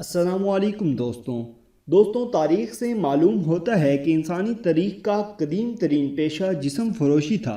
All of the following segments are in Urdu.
السلام علیکم دوستوں تاریخ سے معلوم ہوتا ہے کہ انسانی تاریخ کا قدیم ترین پیشہ جسم فروشی تھا،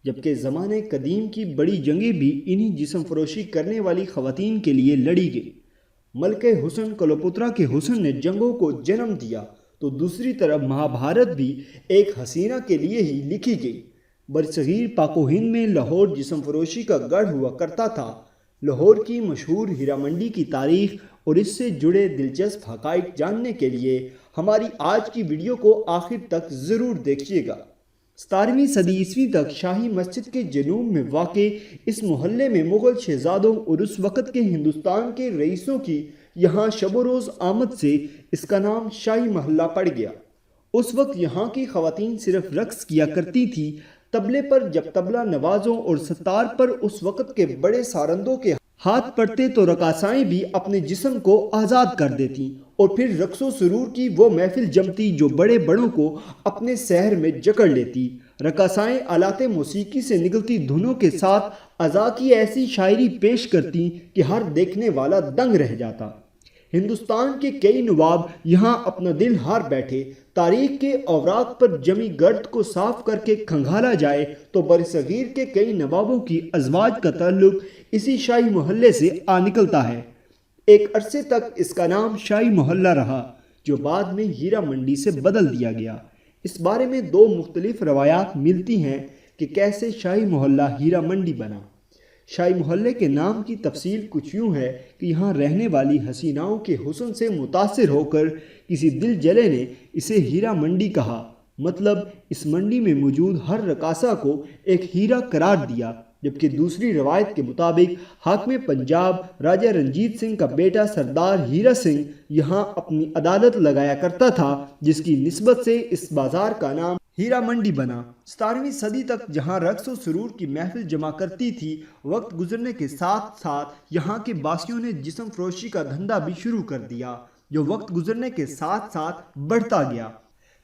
جبکہ زمانے قدیم کی بڑی جنگیں بھی انہی جسم فروشی کرنے والی خواتین کے لیے لڑی گئی۔ ملکہ حسن کلوپترا کے حسن نے جنگوں کو جنم دیا تو دوسری طرف مہابھارت بھی ایک حسینہ کے لیے ہی لکھی گئی۔ برصغیر پاک و ہند میں لاہور جسم فروشی کا گڑھ ہوا کرتا تھا۔ لاہور کی مشہور ہیرا منڈی کی تاریخ اور اس سے جڑے دلچسپ حقائق جاننے کے لیے ہماری آج کی ویڈیو کو آخر تک ضرور دیکھیے گا۔ 17ویں صدی عیسوی تک شاہی مسجد کے جنوب میں واقع اس محلے میں مغل شہزادوں اور اس وقت کے ہندوستان کے رئیسوں کی یہاں شب و روز آمد سے اس کا نام شاہی محلہ پڑ گیا۔ اس وقت یہاں کی خواتین صرف رقص کیا کرتی تھی۔ طبلے پر جب طبلہ نوازوں اور ستار پر اس وقت کے بڑے سارندوں کے ہاتھ پڑتے تو رقاصائیں بھی اپنے جسم کو آزاد کر دیتی اور پھر رقص و سرور کی وہ محفل جمتی جو بڑے بڑوں کو اپنے سحر میں جکڑ لیتی۔ رقاصائیں آلات موسیقی سے نکلتی دھنوں کے ساتھ عزا کی ایسی شاعری پیش کرتی کہ ہر دیکھنے والا دنگ رہ جاتا۔ ہندوستان کے کئی نواب یہاں اپنا دل ہار بیٹھے۔ تاریخ کے اوراق پر جمی گرد کو صاف کر کے کھنگالا جائے تو برصغیر کے کئی نوابوں کی ازواج کا تعلق اسی شاہی محلے سے آ نکلتا ہے۔ ایک عرصے تک اس کا نام شاہی محلہ رہا، جو بعد میں ہیرا منڈی سے بدل دیا گیا۔ اس بارے میں دو مختلف روایات ملتی ہیں کہ کیسے شاہی محلہ ہیرا منڈی بنا۔ شاہی محلے کے نام کی تفصیل کچھ یوں ہے کہ یہاں رہنے والی حسیناؤں کے حسن سے متاثر ہو کر کسی دل جلے نے اسے ہیرا منڈی کہا، مطلب اس منڈی میں موجود ہر رقاصہ کو ایک ہیرا قرار دیا۔ جبکہ دوسری روایت کے مطابق حاکم پنجاب راجہ رنجیت سنگھ کا بیٹا سردار ہیرا سنگھ یہاں اپنی عدالت لگایا کرتا تھا، جس کی نسبت سے اس بازار کا نام ہیرا منڈی بنا۔ 17ویں صدی تک جہاں رقص و سرور کی محفل جمع کرتی تھی، وقت گزرنے کے ساتھ ساتھ یہاں کے باسیوں نے جسم فروشی کا دھندا بھی شروع کر دیا، جو وقت گزرنے کے ساتھ ساتھ بڑھتا گیا۔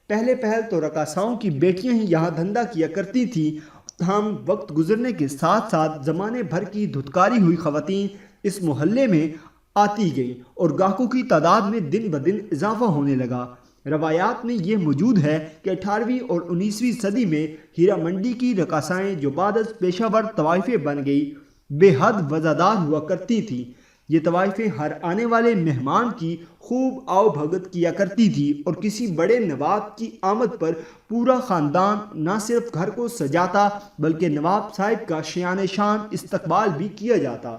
پہلے تو رقاصاؤں کی بیٹیاں ہی یہاں دھندا کیا کرتی تھیں، تاہم وقت گزرنے کے ساتھ ساتھ زمانے بھر کی دھتکاری ہوئی خواتین اس محلے میں آتی گئیں اور گاہکوں کی تعداد میں دن بدن اضافہ ہونے لگا۔ روایات میں یہ موجود ہے کہ 18ویں اور 19ویں صدی میں ہیرا منڈی کی رقاصائیں جو بعد از پیشہ ور طوائفیں بن گئی، بے حد وزادار ہوا کرتی تھیں۔ یہ طوائفیں ہر آنے والے مہمان کی خوب آؤ بھگت کیا کرتی تھی اور کسی بڑے نواب کی آمد پر پورا خاندان نہ صرف گھر کو سجاتا بلکہ نواب صاحب کا شایان شان استقبال بھی کیا جاتا۔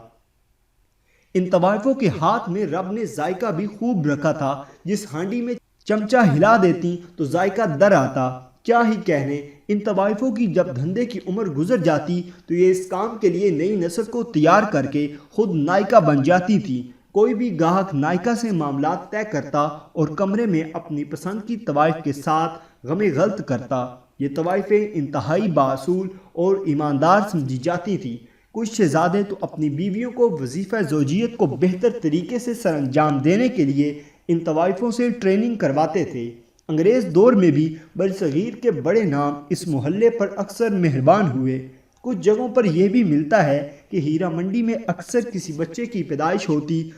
ان طوائفوں کے ہاتھ میں رب نے ذائقہ بھی خوب رکھا تھا، جس ہانڈی میں چمچہ ہلا دیتی تو ذائقہ در آتا۔ کیا ہی کہنے، ان طوائفوں کی جب دھندے کی عمر گزر جاتی تو یہ اس کام کے لیے نئی نسل کو تیار کر کے خود نائکہ بن جاتی تھی۔ کوئی بھی گاہک نائکہ سے معاملات طے کرتا اور کمرے میں اپنی پسند کی طوائف کے ساتھ غم غلط کرتا۔ یہ طوائفیں انتہائی بااصول اور ایماندار سمجھی جاتی تھیں۔ کچھ شہزادے تو اپنی بیویوں کو وظیفہ زوجیت کو بہتر طریقے سے سر انجام دینے کے لیے ان طوائفوں سے ٹریننگ کرواتے تھے۔ انگریز دور میں بھی برصغیر کے بڑے نام اس محلے پر اکثر مہربان ہوئے۔ کچھ جگہوں پر یہ بھی ملتا ہے کہ ہیرا منڈی میں اکثر کسی بچے کی پیدائش ہوتی،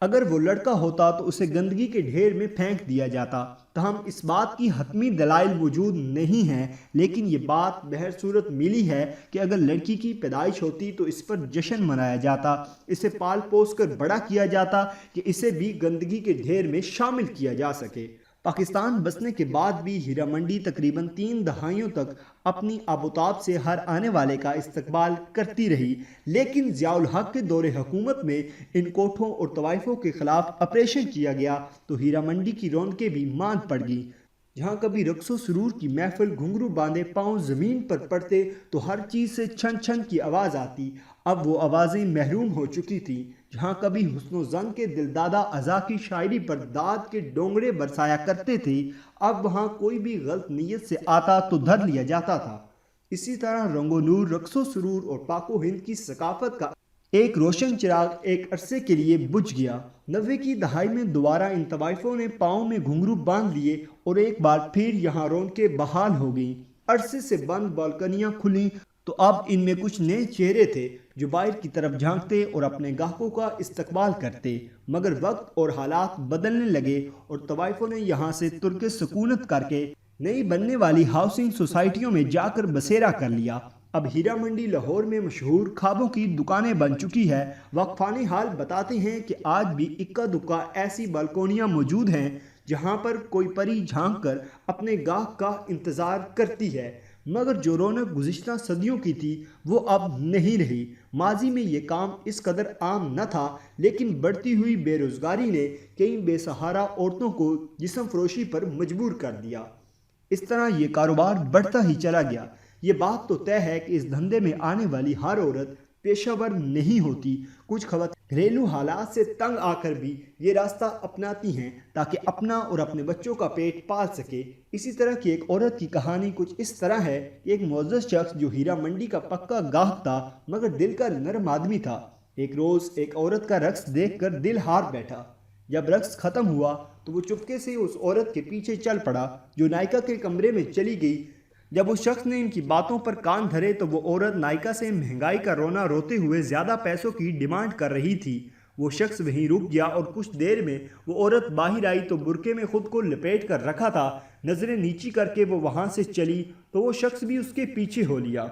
اگر وہ لڑکا ہوتا تو اسے گندگی کے ڈھیر میں پھینک دیا جاتا۔ تاہم اس بات کی حتمی دلائل موجود نہیں ہیں، لیکن یہ بات بہر صورت ملی ہے کہ اگر لڑکی کی پیدائش ہوتی تو اس پر جشن منایا جاتا، اسے پال پوس کر بڑا کیا جاتا کہ اسے بھی گندگی کے ڈھیر میں شامل کیا جا سکے۔ پاکستان بسنے کے بعد بھی ہیرا منڈی تقریباً 3 دہائیوں تک اپنی آبوتاب سے ہر آنے والے کا استقبال کرتی رہی، لیکن ضیاء الحق کے دور حکومت میں ان کوٹھوں اور طوائفوں کے خلاف آپریشن کیا گیا تو ہیرا منڈی کی رونقیں بھی ماند پڑ گئیں۔ جہاں کبھی رقص و سرور کی محفل گھنگرو باندھے پاؤں زمین پر پڑتے تو ہر چیز سے چھن چھن کی آواز آتی، اب وہ آوازیں محروم ہو چکی تھیں۔ جہاں کبھی حسن و زن کے دلدادہ عزا کی شاعری پر داد کے ڈونگرے برسایا کرتے تھے، اب وہاں کوئی بھی غلط نیت سے آتا تو دھر لیا جاتا تھا۔ اسی طرح رنگ و نور، رقص و سرور اور پاک و ہند کی ثقافت کا ایک روشن چراغ ایک عرصے کے لیے بجھ گیا۔ 90 کی دہائی میں دوبارہ ان طوائفوں نے پاؤں میں گھنگرو باندھ لیے اور ایک بار پھر یہاں رونقیں بحال ہو گئیں۔ عرصے سے بند بالکنیاں کھلیں تو اب ان میں کچھ نئے چہرے تھے جو باہر کی طرف جھانکتے اور اپنے گاہکوں کا استقبال کرتے، مگر وقت اور حالات بدلنے لگے اور طوائفوں نے یہاں سے ترک سکونت کر کے نئی بننے والی ہاؤسنگ سوسائٹیوں میں جا کر بسیرا کر لیا۔ اب ہیرا منڈی لاہور میں مشہور خوابوں کی دکانیں بن چکی ہے۔ وقفانی حال بتاتے ہیں کہ آج بھی اکا دکا ایسی بالکونیاں موجود ہیں جہاں پر کوئی پری جھانک کر اپنے گاہک کا انتظار کرتی ہے، مگر جو رونق گزشتہ صدیوں کی تھی وہ اب نہیں رہی۔ ماضی میں یہ کام اس قدر عام نہ تھا، لیکن بڑھتی ہوئی بے روزگاری نے کئی بے سہارا عورتوں کو جسم فروشی پر مجبور کر دیا۔ اس طرح یہ کاروبار بڑھتا ہی چلا گیا۔ یہ بات تو طے ہے کہ اس دھندے میں آنے والی ہر عورت پیشہ ور نہیں ہوتی۔ کچھ خواتین گھریلو حالات سے تنگ آ کر بھی یہ راستہ اپناتی ہیں تاکہ اپنا اور اپنے بچوں کا پیٹ پال سکے۔ اسی طرح کی ایک عورت کی کہانی کچھ اس طرح ہے کہ ایک معزز شخص جو ہیرا منڈی کا پکا گاہک تھا مگر دل کا نرم آدمی تھا، ایک روز ایک عورت کا رقص دیکھ کر دل ہار بیٹھا۔ جب رقص ختم ہوا تو وہ چپکے سے اس عورت کے پیچھے چل پڑا جو نائکا کے کمرے میں چلی گئی۔ جب اس شخص نے ان کی باتوں پر کان دھرے تو وہ عورت نائکا سے مہنگائی کا رونا روتے ہوئے زیادہ پیسوں کی ڈیمانڈ کر رہی تھی۔ وہ شخص وہیں رک گیا اور کچھ دیر میں وہ عورت باہر آئی تو برقعے میں خود کو لپیٹ کر رکھا تھا۔ نظریں نیچی کر کے وہ وہاں سے چلی تو وہ شخص بھی اس کے پیچھے ہو لیا۔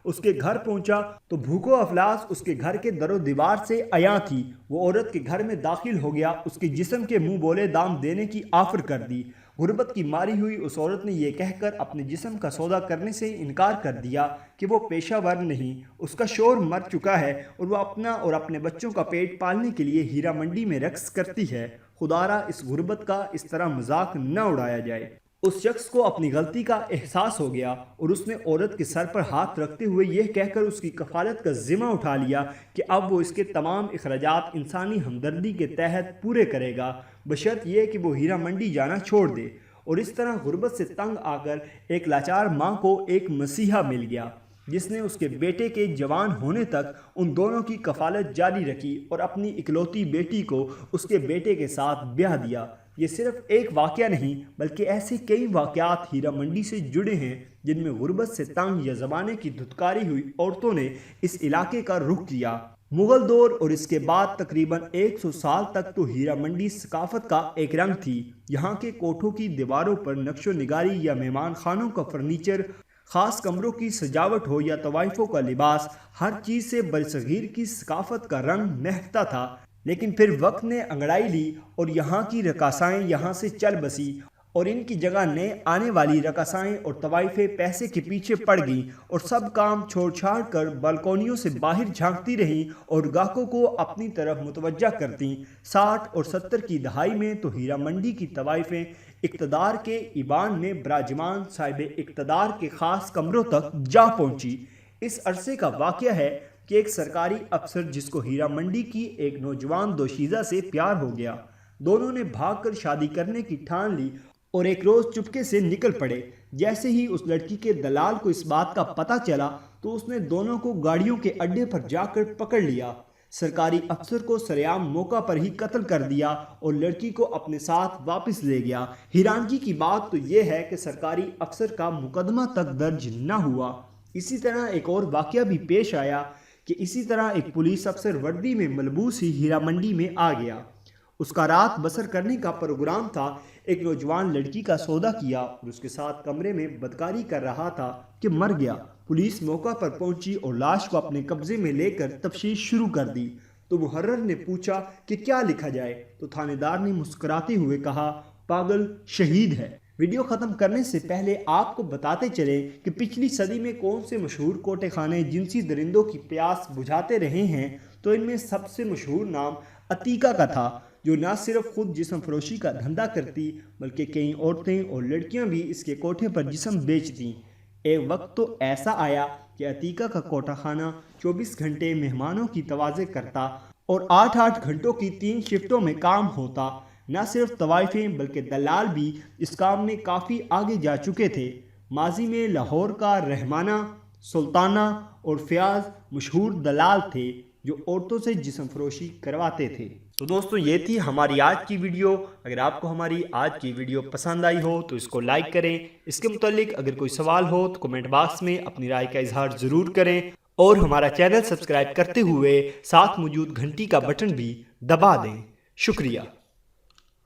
اس کے گھر پہنچا تو بھوک و افلاس اس کے گھر کے در و دیوار سے عیاں تھی۔ وہ عورت کے گھر میں داخل ہو گیا، اس کے جسم کے منہ بولے دام دینے کی آفر کر دی۔ غربت کی ماری ہوئی اس عورت نے یہ کہہ کر اپنے جسم کا سودا کرنے سے انکار کر دیا کہ وہ پیشہ ور نہیں، اس کا شوہر مر چکا ہے اور وہ اپنا اور اپنے بچوں کا پیٹ پالنے کے لیے ہیرا منڈی میں رقص کرتی ہے۔ خدارا اس غربت کا اس طرح مذاق نہ اڑایا جائے۔ اس شخص کو اپنی غلطی کا احساس ہو گیا اور اس نے عورت کے سر پر ہاتھ رکھتے ہوئے یہ کہہ کر اس کی کفالت کا ذمہ اٹھا لیا کہ اب وہ اس کے تمام اخراجات انسانی ہمدردی کے تحت پورے کرے گا، بشرط یہ کہ وہ ہیرا منڈی جانا چھوڑ دے۔ اور اس طرح غربت سے تنگ آ کر ایک لاچار ماں کو ایک مسیحا مل گیا جس نے اس کے بیٹے کے جوان ہونے تک ان دونوں کی کفالت جاری رکھی اور اپنی اکلوتی بیٹی کو اس کے بیٹے کے ساتھ بیاہ دیا۔ یہ صرف ایک واقعہ نہیں بلکہ ایسے کئی واقعات ہیرا منڈی سے جڑے ہیں جن میں غربت سے تنگ یا زمانے کی دھتکاری ہوئی عورتوں نے اس علاقے کا رخ کیا۔ مغل دور اور اس کے بعد تقریباً 100 سال تک تو ہیرا منڈی ثقافت کا ایک رنگ تھی۔ یہاں کے کوٹھوں کی دیواروں پر نقش و نگاری یا مہمان خانوں کا فرنیچر، خاص کمروں کی سجاوٹ ہو یا طوائفوں کا لباس، ہر چیز سے برصغیر کی ثقافت کا رنگ مہکتا تھا۔ لیکن پھر وقت نے انگڑائی لی اور یہاں کی رقاصائیں یہاں سے چل بسی اور ان کی جگہ نئے آنے والی رقاصائیں اور طوائفیں پیسے کے پیچھے پڑ گئیں اور سب کام چھوڑ چھاڑ کر بالکونیوں سے باہر جھانکتی رہیں اور گاہکوں کو اپنی طرف متوجہ کرتیں۔ 60 اور 70 کی دہائی میں تو ہیرا منڈی کی طوائفیں اقتدار کے ایوان میں براجمان صاحب اقتدار کے خاص کمروں تک جا پہنچی۔ اس عرصے کا واقعہ ہے کہ ایک سرکاری افسر جس کو ہیرا منڈی کی ایک نوجوان دوشیزہ سے پیار ہو گیا، دونوں نے بھاگ کر شادی کرنے کی ٹھان لی اور ایک روز چپکے سے نکل پڑے۔ جیسے ہی اس لڑکی کے دلال کو اس بات کا پتہ چلا تو اس نے دونوں کو گاڑیوں کے اڈے پر جا کر پکڑ لیا۔ سرکاری افسر کو سریعام موقع پر ہی قتل کر دیا اور لڑکی کو اپنے ساتھ واپس لے گیا۔ حیرانگی کی بات تو یہ ہے کہ سرکاری افسر کا مقدمہ تک درج نہ ہوا۔ اسی طرح ایک اور واقعہ بھی پیش آیا کہ اسی طرح ایک پولیس افسر وردی میں ملبوس ہی ہیرا منڈی میں آ گیا۔ اس کا رات بسر کرنے کا پروگرام تھا۔ ایک نوجوان لڑکی کا سودا کیا اور اس کے ساتھ کمرے میں بدکاری کر رہا تھا کہ مر گیا۔ پولیس موقع پر پہنچی اور لاش کو اپنے قبضے میں لے کر تفتیش شروع کر دی۔ تو محرر نے پوچھا کہ کیا لکھا جائے تو تھانے دار نے مسکراتے ہوئے کہا، پاگل شہید ہے۔ ویڈیو ختم کرنے سے پہلے آپ کو بتاتے چلیں کہ پچھلی صدی میں کون سے مشہور کوٹے خانے جنسی درندوں کی پیاس بجھاتے رہے ہیں، تو ان میں سب سے مشہور نام عتیقہ کا تھا، جو نہ صرف خود جسم فروشی کا دھندا کرتی بلکہ کئی عورتیں اور لڑکیاں بھی اس کے کوٹھے پر جسم بیچتیں۔ ایک وقت تو ایسا آیا کہ عتیقہ کا کوٹہ خانہ 24 گھنٹے مہمانوں کی توازے کرتا اور 8-8 گھنٹوں کی 3 شفٹوں میں کام ہوتا۔ نہ صرف طوائفیں بلکہ دلال بھی اس کام میں کافی آگے جا چکے تھے۔ ماضی میں لاہور کا رحمانہ، سلطانہ اور فیاض مشہور دلال تھے جو عورتوں سے جسم فروشی کرواتے تھے۔ تو دوستو یہ تھی ہماری آج کی ویڈیو۔ اگر آپ کو ہماری آج کی ویڈیو پسند آئی ہو تو اس کو لائک کریں۔ اس کے متعلق اگر کوئی سوال ہو تو کمنٹ باکس میں اپنی رائے کا اظہار ضرور کریں اور ہمارا چینل سبسکرائب کرتے ہوئے ساتھ موجود گھنٹی کا بٹن بھی دبا دیں۔ شکریہ۔